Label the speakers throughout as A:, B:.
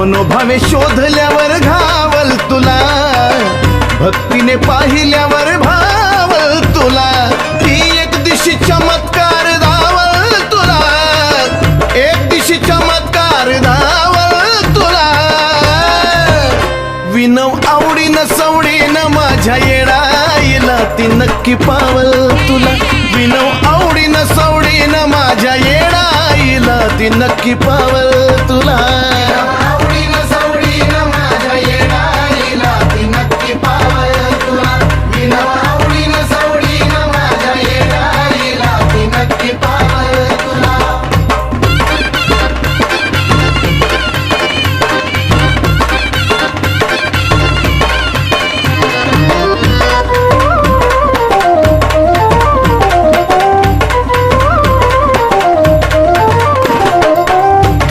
A: मनोभावे शोधल्यावर घावल तुला, भक्तीने पाहिल्यावर भावल तुला, ती एक दिशी चमत्कार धावल तुला, एक दिशी चमत्कार धावल तुला. विनव आवडीनं सवडीनं माझ्या येडाईला ती नक्की पावल तुला. विनव आवडीनं सवडीनं माझ्या येडाईला ती नक्की पावल तुला.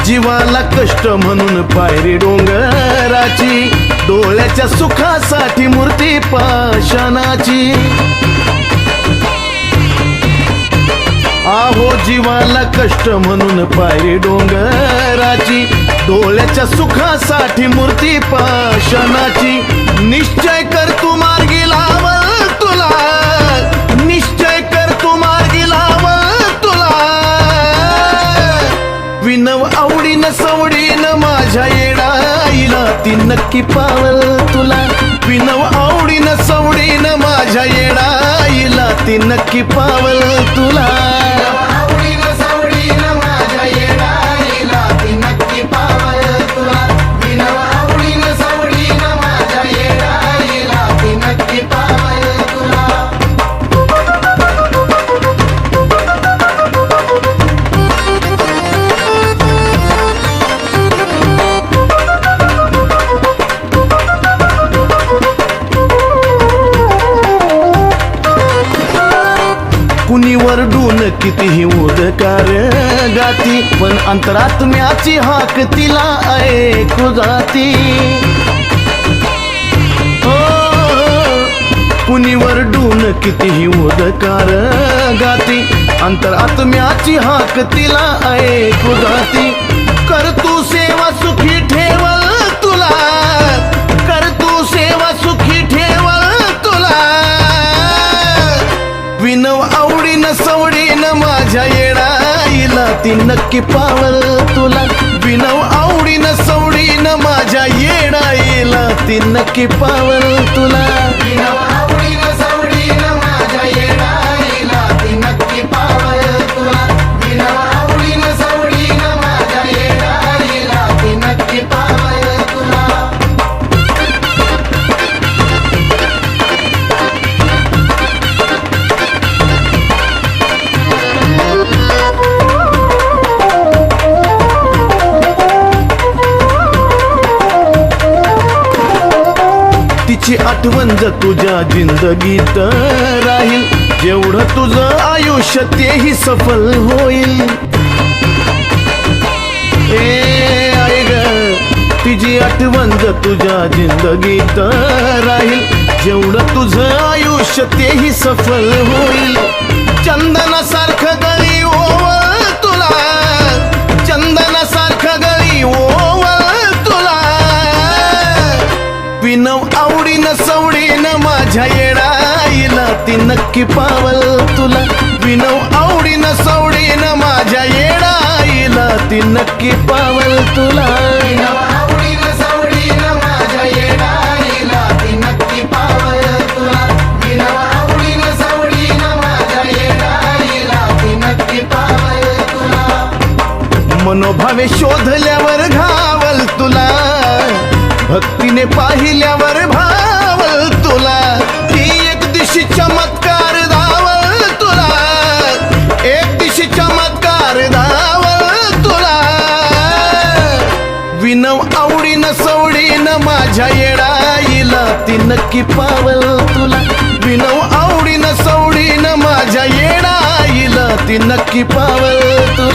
A: जीवाला कष्ट म्हणून पायरी डोंगराची, डोळ्याच्या सुखासाठी मूर्ती पाषाणाची. आहो जीवाला कष्ट म्हणून पायरी डोंगराची, डोळ्याच्या सुखासाठी मूर्ती पाषाणाची. निश्चय कर तू मार्गी लावल तुला, निश्चय कर तू मार्गी लावल तुला. विनव आवडीनं सवडीनं माझ्या येडाईला ती नक्की पावल तुला. विनव आवडीनं सवडीनं माझ्या येडाईला ती नक्की पावल तुला. कुणी वरडून कितीही उदकार गाती, पण अंतरात्म्याची हाक तिला ऐकू जाती. हो कुणी वरडून कितीही उदकार गाती, अंतरात्म्याची हाक तिला ऐकू जाती. कर तू सेवा सुखी ठेवल तुला, कर तू सेवा सुखी ठेवल तुला. विनव आवडीनं सवडीनं माझ्या येडाईला ती नक्की पावल तुला. विनव आवडीनं सवडीनं माझ्या येडाईला ती नक्की पावल तुला. तिची आठवण जर तुझ्या जिंदगीत राहील, जेवढं तुझं आयुष्य तेही सफल होईल. आई ग तिची आठवण जर तुझ्या जिंदगीत राहील, जेवढं तुझं आयुष्य तेही सफल होईल. चंदनासारखं गळी ओवळ तुला, चंदनासारखं गळी ओवळ तुला. विनव आवडीनं सवडीनं माझ्या येडाईला ती नक्की पावल तुला. विनव आवडीनं सवडीनं माझ्या येडाईला ती नक्की पावल तुला. मनोभावे शोधल्यावर घावल तुला, भक्तीने पाहिल्यावर भावल तुला. ती एक दिशी चमत्कार धावल तुला, एक दिशी चमत्कार धावल तुला. विनव आवडीनं सवडीनं माझ्या येडाईला ती नक्की पावल तुला. विनव आवडीनं सवडीनं माझ्या येडाईला ती नक्की पावल तुला.